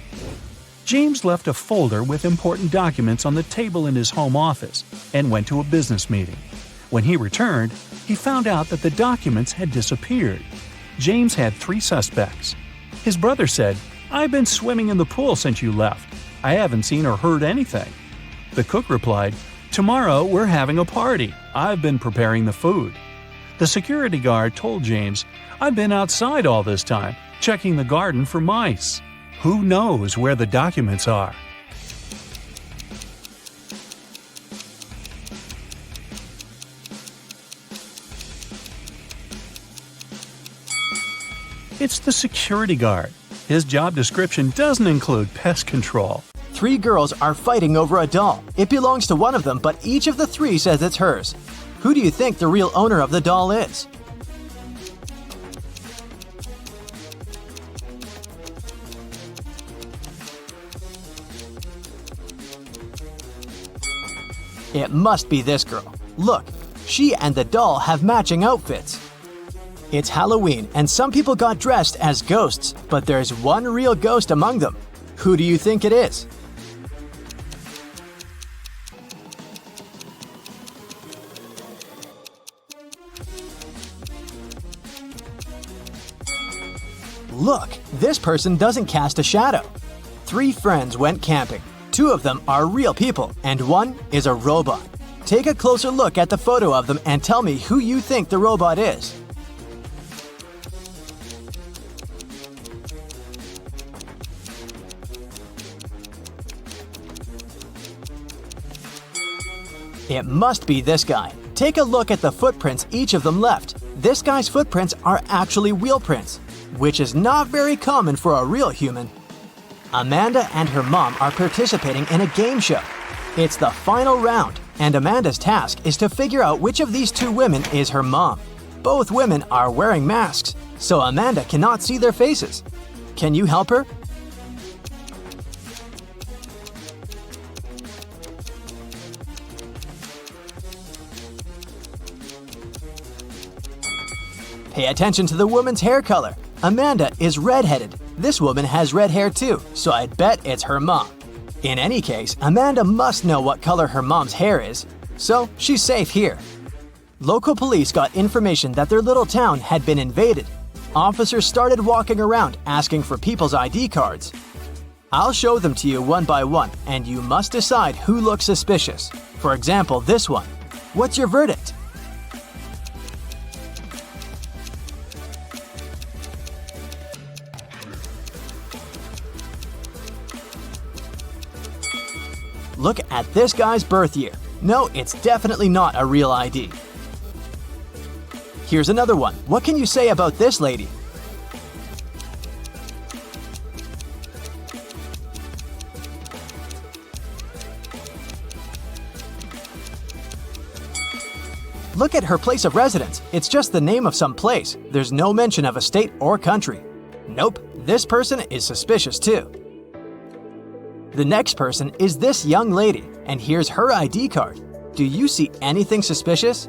James left a folder with important documents on the table in his home office and went to a business meeting. When he returned, he found out that the documents had disappeared. James had 3 suspects. His brother said, "I've been swimming in the pool since you left. I haven't seen or heard anything." The cook replied, "Tomorrow we're having a party. I've been preparing the food." The security guard told James, "I've been outside all this time, checking the garden for mice." Who knows where the documents are? It's the security guard. His job description doesn't include pest control. 3 girls are fighting over a doll. It belongs to one of them, but each of the 3 says it's hers. Who do you think the real owner of the doll is? It must be this girl. Look, she and the doll have matching outfits. It's Halloween and some people got dressed as ghosts, but there's one real ghost among them. Who do you think it is? Look, this person doesn't cast a shadow. 3 friends went camping. 2 of them are real people, and 1 is a robot. Take a closer look at the photo of them and tell me who you think the robot is. It must be this guy. Take a look at the footprints each of them left. This guy's footprints are actually wheel prints, which is not very common for a real human. Amanda and her mom are participating in a game show. It's the final round, and Amanda's task is to figure out which of these 2 women is her mom. Both women are wearing masks, so Amanda cannot see their faces. Can you help her? Pay attention to the woman's hair color. Amanda is redheaded. This woman has red hair too, so I'd bet it's her mom. In any case, Amanda must know what color her mom's hair is, so she's safe here. Local police got information that their little town had been invaded. Officers started walking around asking for people's ID cards. I'll show them to you one by one, and you must decide who looks suspicious. For example, this one. What's your verdict? Look at this guy's birth year. No, it's definitely not a real ID. Here's another one. What can you say about this lady? Look at her place of residence. It's just the name of some place. There's no mention of a state or country. Nope, this person is suspicious too. The next person is this young lady, and here's her ID card. Do you see anything suspicious?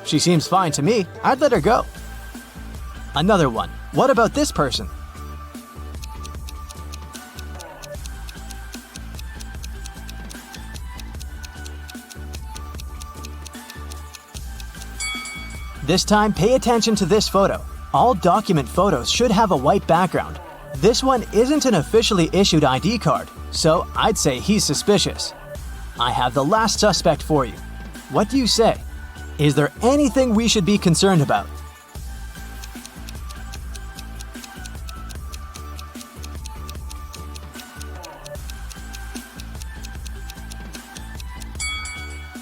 She seems fine to me. I'd let her go. Another one. What about this person? This time, pay attention to this photo. All document photos should have a white background. This one isn't an officially issued ID card, so I'd say he's suspicious. I have the last suspect for you. What do you say? Is there anything we should be concerned about?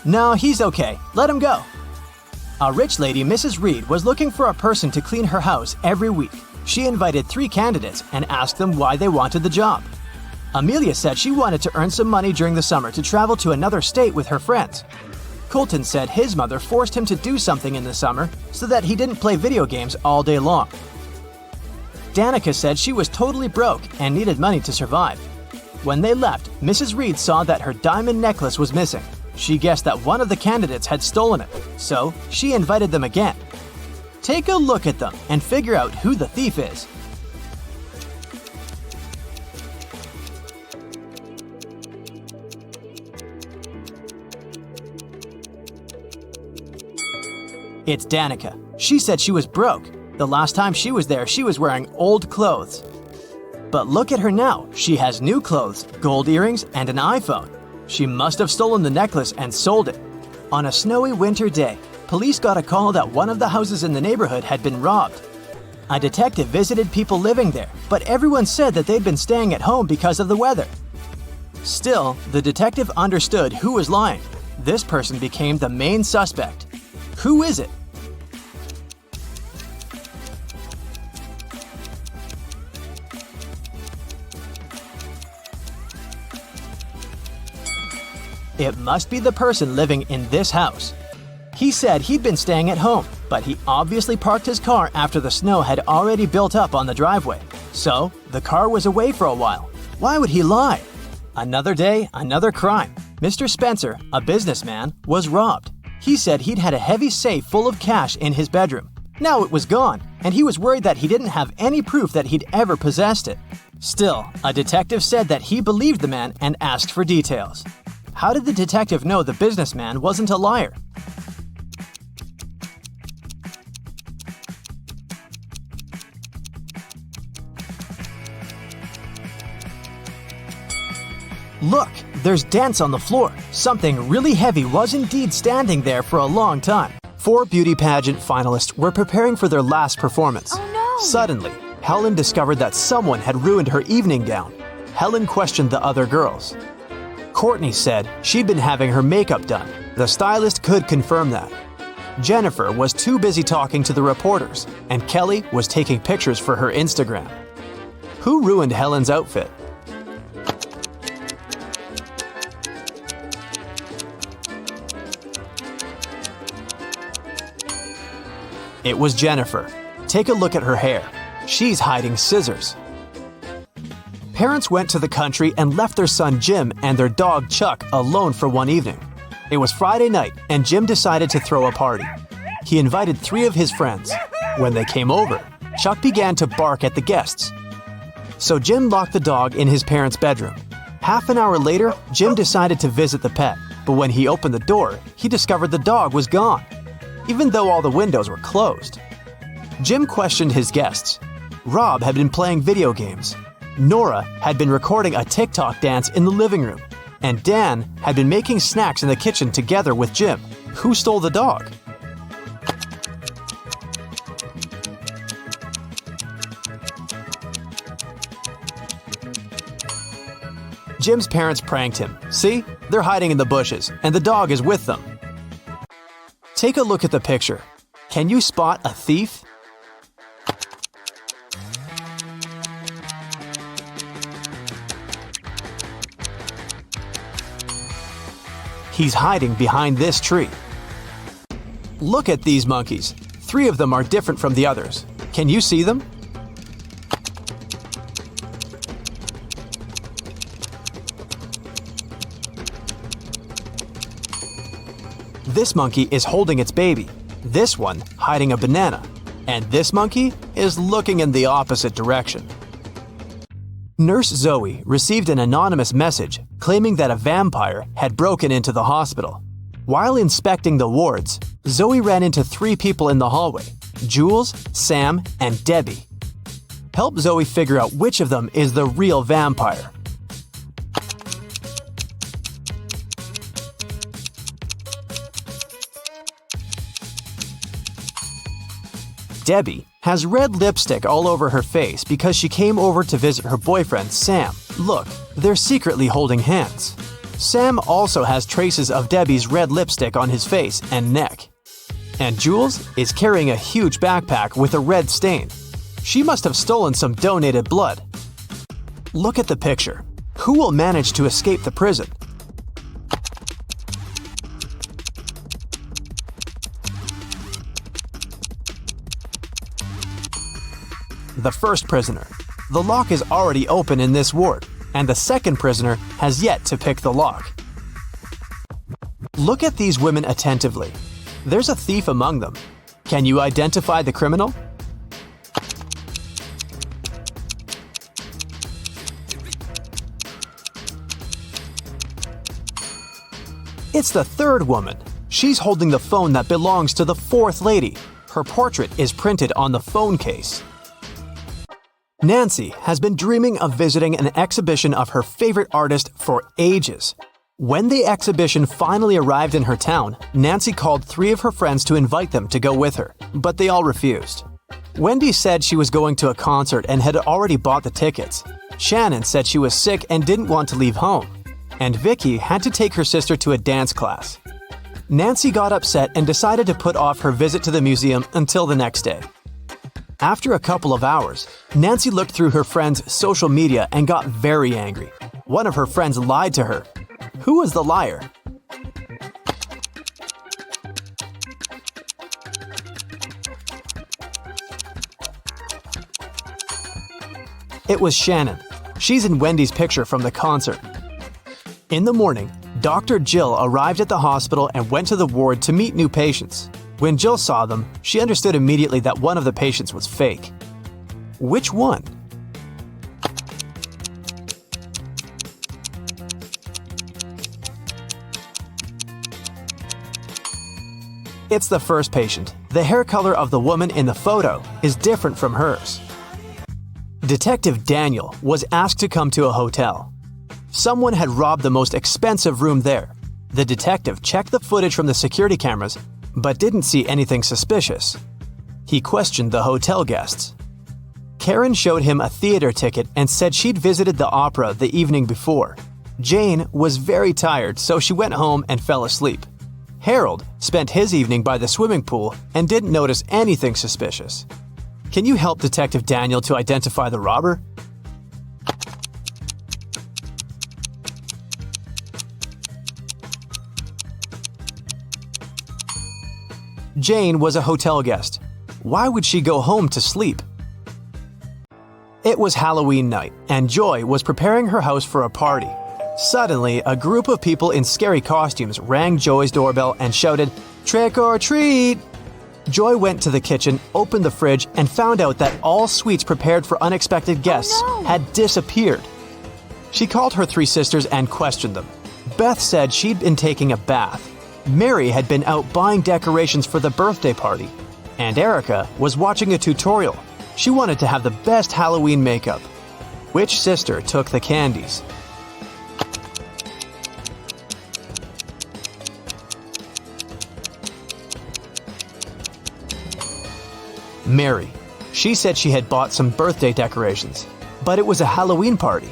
No, he's okay. Let him go. A rich lady, Mrs. Reed, was looking for a person to clean her house every week. She invited 3 candidates and asked them why they wanted the job. Amelia said she wanted to earn some money during the summer to travel to another state with her friends. Colton said his mother forced him to do something in the summer so that he didn't play video games all day long. Danica said she was totally broke and needed money to survive. When they left, Mrs. Reed saw that her diamond necklace was missing. She guessed that one of the candidates had stolen it, so she invited them again. Take a look at them and figure out who the thief is. It's Danica. She said she was broke. The last time she was there, she was wearing old clothes. But look at her now. She has new clothes, gold earrings, and an iPhone. She must have stolen the necklace and sold it. On a snowy winter day, police got a call that one of the houses in the neighborhood had been robbed. A detective visited people living there, but everyone said that they'd been staying at home because of the weather. Still, the detective understood who was lying. This person became the main suspect. Who is it? It must be the person living in this house. He said he'd been staying at home, but he obviously parked his car after the snow had already built up on the driveway. So, the car was away for a while. Why would he lie? Another day, another crime. Mr. Spencer, a businessman, was robbed. He said he'd had a heavy safe full of cash in his bedroom. Now it was gone, and he was worried that he didn't have any proof that he'd ever possessed it. Still, a detective said that he believed the man and asked for details. How did the detective know the businessman wasn't a liar? Look, there's dents on the floor. Something really heavy was indeed standing there for a long time. 4 beauty pageant finalists were preparing for their last performance. Oh no! Suddenly, Helen discovered that someone had ruined her evening gown. Helen questioned the other girls. Courtney said she'd been having her makeup done. The stylist could confirm that. Jennifer was too busy talking to the reporters, and Kelly was taking pictures for her Instagram. Who ruined Helen's outfit? It was Jennifer. Take a look at her hair. She's hiding scissors. Parents went to the country and left their son Jim and their dog Chuck alone for one evening. It was Friday night and Jim decided to throw a party. He invited 3 of his friends. When they came over, Chuck began to bark at the guests. So Jim locked the dog in his parents' bedroom. Half an hour later, Jim decided to visit the pet, but when he opened the door, he discovered the dog was gone, even though all the windows were closed. Jim questioned his guests. Rob had been playing video games. Nora had been recording a TikTok dance in the living room. And Dan had been making snacks in the kitchen together with Jim. Who stole the dog? Jim's parents pranked him. See? They're hiding in the bushes, and the dog is with them. Take a look at the picture. Can you spot a thief? He's hiding behind this tree. Look at these monkeys. 3 of them are different from the others. Can you see them? This monkey is holding its baby, this one hiding a banana, and this monkey is looking in the opposite direction. Nurse Zoe received an anonymous message claiming that a vampire had broken into the hospital. While inspecting the wards, Zoe ran into 3 people in the hallway, Jules, Sam, and Debbie. Help Zoe figure out which of them is the real vampire. Debbie has red lipstick all over her face because she came over to visit her boyfriend, Sam. Look, they're secretly holding hands. Sam also has traces of Debbie's red lipstick on his face and neck. And Jules is carrying a huge backpack with a red stain. She must have stolen some donated blood. Look at the picture. Who will manage to escape the prison? The first prisoner. The lock is already open in this ward, and the second prisoner has yet to pick the lock. Look at these women attentively. There's a thief among them. Can you identify the criminal? It's the third woman. She's holding the phone that belongs to the fourth lady. Her portrait is printed on the phone case. Nancy has been dreaming of visiting an exhibition of her favorite artist for ages. When the exhibition finally arrived in her town, Nancy called 3 of her friends to invite them to go with her, but they all refused. Wendy said she was going to a concert and had already bought the tickets. Shannon said she was sick and didn't want to leave home. And Vicky had to take her sister to a dance class. Nancy got upset and decided to put off her visit to the museum until the next day. After a couple of hours, Nancy looked through her friend's social media and got very angry. One of her friends lied to her. Who was the liar? It was Shannon. She's in Wendy's picture from the concert. In the morning, Dr. Jill arrived at the hospital and went to the ward to meet new patients. When Jill saw them, she understood immediately that one of the patients was fake. Which one? It's the first patient. The hair color of the woman in the photo is different from hers. Detective Daniel was asked to come to a hotel. Someone had robbed the most expensive room there. The detective checked the footage from the security cameras, but didn't see anything suspicious. He questioned the hotel guests. Karen showed him a theater ticket and said she'd visited the opera the evening before. Jane was very tired, so she went home and fell asleep. Harold spent his evening by the swimming pool and didn't notice anything suspicious. Can you help Detective Daniel to identify the robber? Jane was a hotel guest. Why would she go home to sleep? It was Halloween night, and Joy was preparing her house for a party. Suddenly, a group of people in scary costumes rang Joy's doorbell and shouted, "Trick or treat!" Joy went to the kitchen, opened the fridge, and found out that all sweets prepared for unexpected guests had disappeared. She called her 3 sisters and questioned them. Beth said she'd been taking a bath. Mary had been out buying decorations for the birthday party. And Erica was watching a tutorial. She wanted to have the best Halloween makeup. Which sister took the candies? Mary. She said she had bought some birthday decorations, but it was a Halloween party.